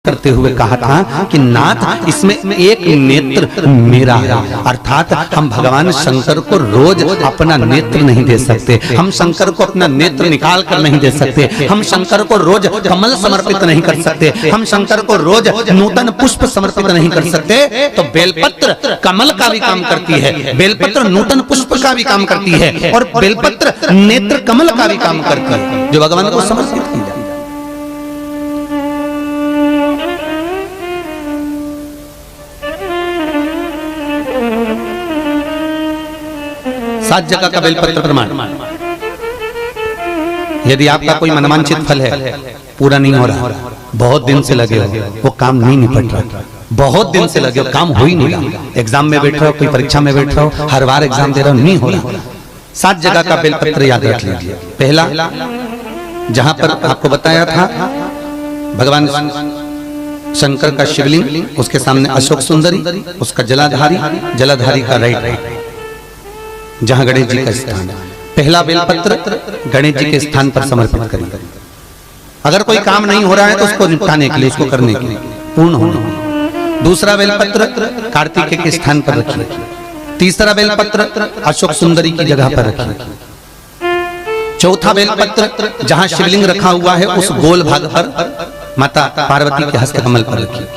करते हुए कहा था कि नाथ इसमें एक नेत्र मेरा है, अर्थात हम भगवान शंकर को रोज अपना नेत्र नहीं दे सकते, हम शंकर को अपना नेत्र निकाल कर नहीं दे सकते, हम शंकर को रोज कमल समर्पित नहीं कर सकते, हम शंकर को रोज नूतन पुष्प समर्पित नहीं कर सकते। तो बेलपत्र कमल का भी काम करती है, बेलपत्र नूतन पुष्प का भी काम करती है और बेलपत्र नेत्र कमल का भी काम करती है जो भगवान को समर्पित की जाए। 7 जगह का बेलपत्र प्रमाण। यदि आपका कोई मनवांछित फल है पूरा नहीं हो रहा, बहुत दिन से लगे हो, वो काम नहीं निपट रहा, बहुत दिन से लगे हो, काम हो ही नहीं रहा, एग्जाम में बैठ रहे हो, कोई परीक्षा में बैठ रहे हो, हर बार एग्जाम दे रहे हो, नहीं हो रहा, 7 जगह का बेलपत्र याद रख लीजिए। पहला, जहां पर आपको बताया था भगवान शंकर का शिवलिंग, उसके सामने अशोक सुंदरी, उसका जलाधारी, जलाधारी का राइट जहां गणेश जी का स्थान है। पहला बेलपत्र गणेश जी के स्थान पर समर्पित करिए। अगर कोई काम नहीं हो रहा है तो उसको निपटाने के लिए, उसको करने के लिए, पूर्ण होने। दूसरा बेलपत्र कार्तिकेय के स्थान पर रखिए। तीसरा बेलपत्र अशोक सुंदरी की जगह पर रखिए। चौथा बेलपत्र जहां शिवलिंग रखा हुआ है उस गोल भाग पर माता पार्वती के हस्त कमल पर रखिए।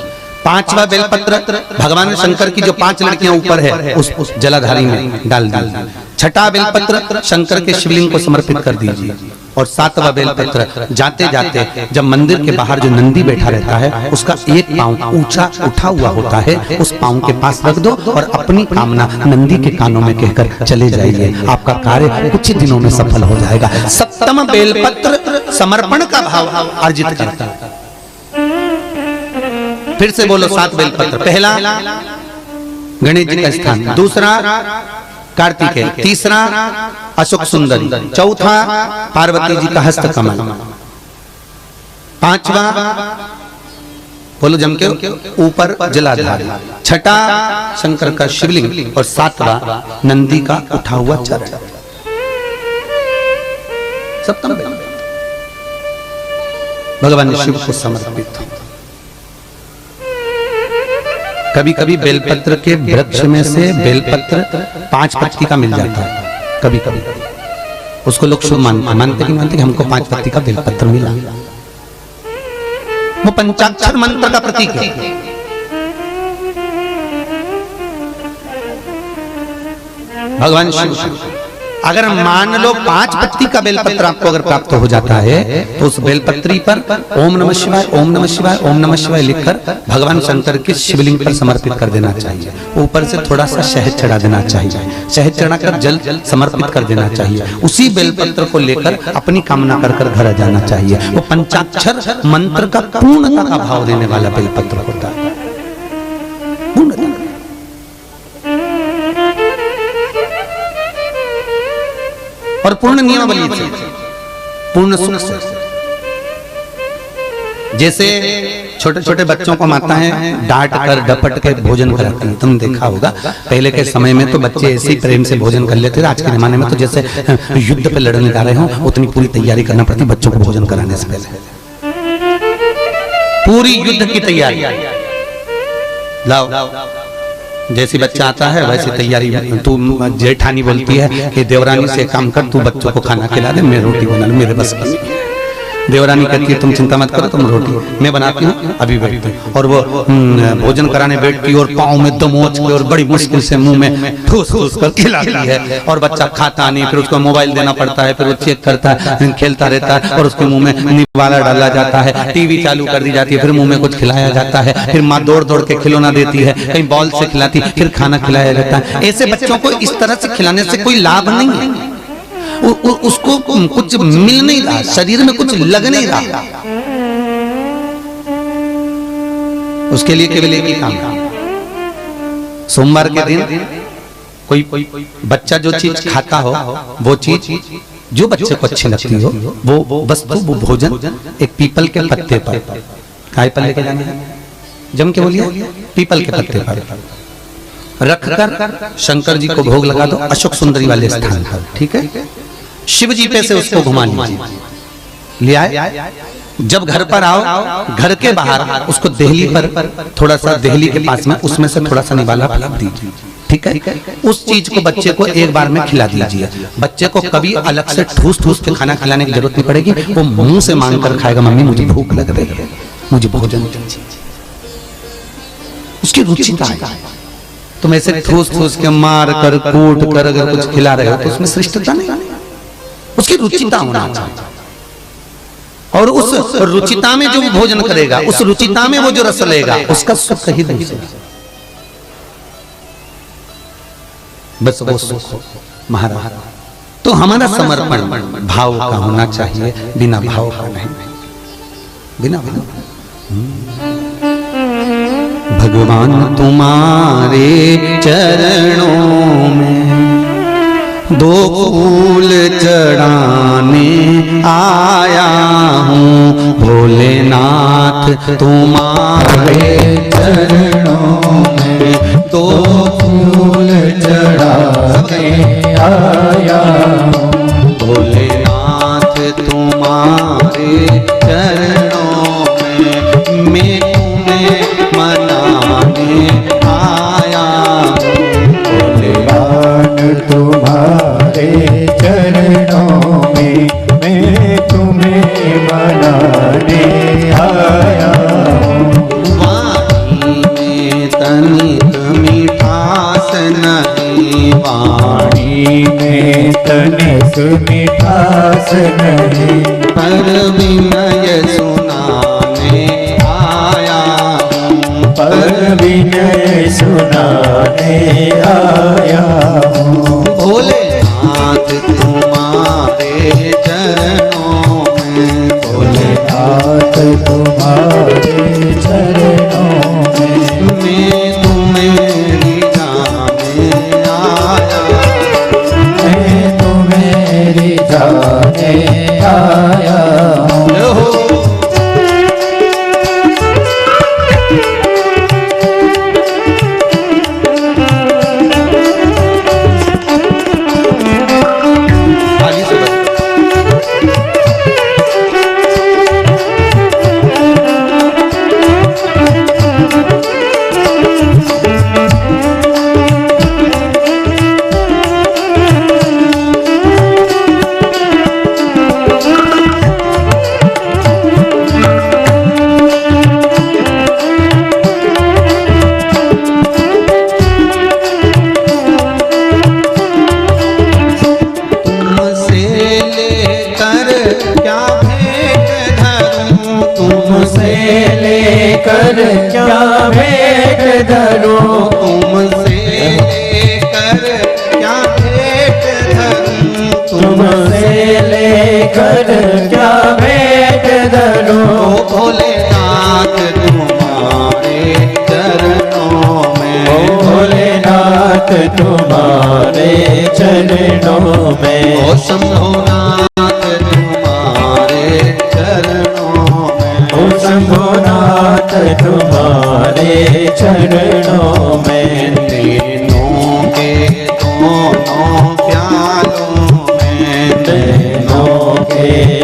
5वां बेलपत्र भगवान शंकर की जो 5 लड़कियां ऊपर है उस जलाधारी में डाल दीजिए। 6ठा बेलपत्र शंकर के शिवलिंग को समर्पित कर दीजिए। और 7वां बेलपत्र जाते जाते जब मंदिर के बाहर जो नंदी बैठा रहता है उसका एक पांव ऊंचा उठा हुआ होता है, उस पांव के पास रख दो और अपनी कामना नंदी के कानों में कहकर चले जाइए, आपका कार्य कुछ दिनों में सफल हो जाएगा। 7वां बेलपत्र समर्पण का भाव अर्जित करता है। फिर से बोलो 7 बेलपत्र। पहला गणेश जी का स्थान, दूसरा कार्तिकेय, तीसरा अशोक सुंदरी, चौथा पार्वती जी का हस्त कमल, 5वां बोलो जम के ऊपर जलाधारी, 6ठा शंकर का शिवलिंग और 7वां नंदी का उठा हुआ चरण। 7वां भगवान शिव को समर्पित। कभी कभी बेलपत्र के वृक्ष में से बेलपत्र 5 पत्ती का मिल जाता है, कभी कभी उसको लोग शुभ मानते कि हमको 5 पत्ती का बेलपत्र मिला, वो पंचाक्षर मंत्र का प्रतीक है। भगवान शिव अगर मान लो 5 पत्ती का बेलपत्र आपको अगर प्राप्त हो जाता है तो उस बेलपत्री पर ओम नमः शिवाय, ओम नमः शिवाय, ओम नमः शिवाय लिखकर भगवान शंकर के शिवलिंग पर समर्पित कर देना चाहिए। ऊपर से थोड़ा सा शहद चढ़ा देना चाहिए, शहद चढ़ाकर जल समर्पित कर देना चाहिए। उसी बेलपत्र को लेकर अपनी कामना कर कर घर जाना चाहिए। वो पंचाक्षर मंत्र का पूर्णता का भाव देने वाला बेलपत्र होता है। और पूर्ण नियमावली से, पूर्ण सुख से। जैसे छोटे छोटे बच्चों को माता है डांट कर डपट के भोजन कराती है, तुम देखा होगा। पहले के समय में तो बच्चे ऐसे ही प्रेम से भोजन कर लेते थे। आज के जमाने में तो जैसे युद्ध पे लड़ने जा रहे हो उतनी पूरी तैयारी करना पड़ती बच्चों को भोजन कराने से पहले। पूरी युद्ध की तैयारी, लाओ जैसी बच्चा आता है वैसी तैयारी। तू जेठानी बोलती है कि देवरानी से काम कर, तू बच्चों को खाना खिला दे, मैं रोटी बना लूं, मेरे बस बस। देवरानी कहती है तुम चिंता मत करो, तुम रोटी मैं बनाती हूँ अभी बैठती। और वो भोजन कराने बैठती और पाँव में दमोच के और बड़ी मुश्किल से मुंह में ठूस ठूस कर खिलाती है। और बच्चा खाता नहीं, फिर उसको मोबाइल देना पड़ता है, फिर वो चेक करता है, खेलता रहता है और उसके मुंह में निवाला डाला जाता है, टीवी चालू कर दी जाती है, फिर मुंह में कुछ खिलाया जाता है, फिर माँ दौड़ दौड़ के खिलौना देती है, कहीं बॉल से खिलाती, फिर खाना खिलाया जाता है। ऐसे बच्चों को इस तरह से खिलाने से कोई लाभ नहीं है, उसको कुछ मिल नहीं रहा, शरीर में कुछ लग नहीं रहा। उसके लिए केवल एक ही काम है, सोमवार के दिन कोई बच्चा जो चीज खाता हो वो चीज जो बच्चे को अच्छी लगती हो वो वस्तु वो भोजन एक पीपल के पत्ते पर, काय पर लेके जाना है, जम के बोलिए, पीपल के पत्ते पर रखकर शंकर जी को भोग लगा दो अशोक सुंदरी वाले स्थान पर। ठीक है, शिव जी पे से उसको घुमा लीजिए, ले आए जब घर पर आओ, घर के बाहर उसको देहली पर थोड़ा सा, देहली के पास में उसमें से थोड़ा सा निवाला फैला दीजिए, ठीक है। उस चीज को बच्चे को एक बार में खिला दीजिए। बच्चे को कभी अलग से ठूस ठूस के खाना खिलाने की जरूरत नहीं पड़ेगी, वो मुंह से मांग कर खाएगा, मम्मी मुझे भूख लग रही है, मुझे भोजन चाहिए। उसकी रुचि का है। तुम ऐसे ठूस ठूस के मार कर कूट कर अगर कुछ खिला रहे हो तो उसमें श्रेष्ठता नहीं, उसकी रुचिता होना चाहिए। और उस रुचिता में जो भोजन करेगा, उस रुचिता में वो जो रस लेगा, उसका सुख ही दूसरा, बस वो सुख महाराज। तो हमारा समर्पण भाव का होना चाहिए, बिना भाव का नहीं, बिना भाव। भगवान तुम्हारे चरणों में दो फूल चढ़ाने आया हूँ, भोलेनाथ तुम्हारे चरणों में दो फूल चढ़ाने आया हूँ, भोलेनाथ तुम्हारे चरणों में मैं तुम्हें मनाने आया हूँ, भोलेनाथ तुम्हारे चरणों में मैं तुम्हें मनाने आया हूँ। वाणी में तनिक मिठास नहीं, वाणी में तनिक मिठास नहीं, पर विनय सुनाने आया हूँ, पर विनय सुनाने आया हूँ। भोलेनाथ तुम्हारे चरणों में, भोलेनाथ तुम्हारे चरणों में मैं तुम्हें जाने आया, मैं तुम्हें जाने आया हूँ। लेकर क्या भेंट धरूं, तुमसे लेकर क्या भेंट धरूं, तुमसे लेकर क्या भेंट धरूं। भोलेनाथ तुम्हारे चरणों में, भोलेनाथ तुम्हारे चरणों में, ओ शंभुनाथ तुम्हारे चरणों में, ओ शंभुनाथ तुम्हारे चरणों में। तीनों के दोनों प्यालों में, तीनों के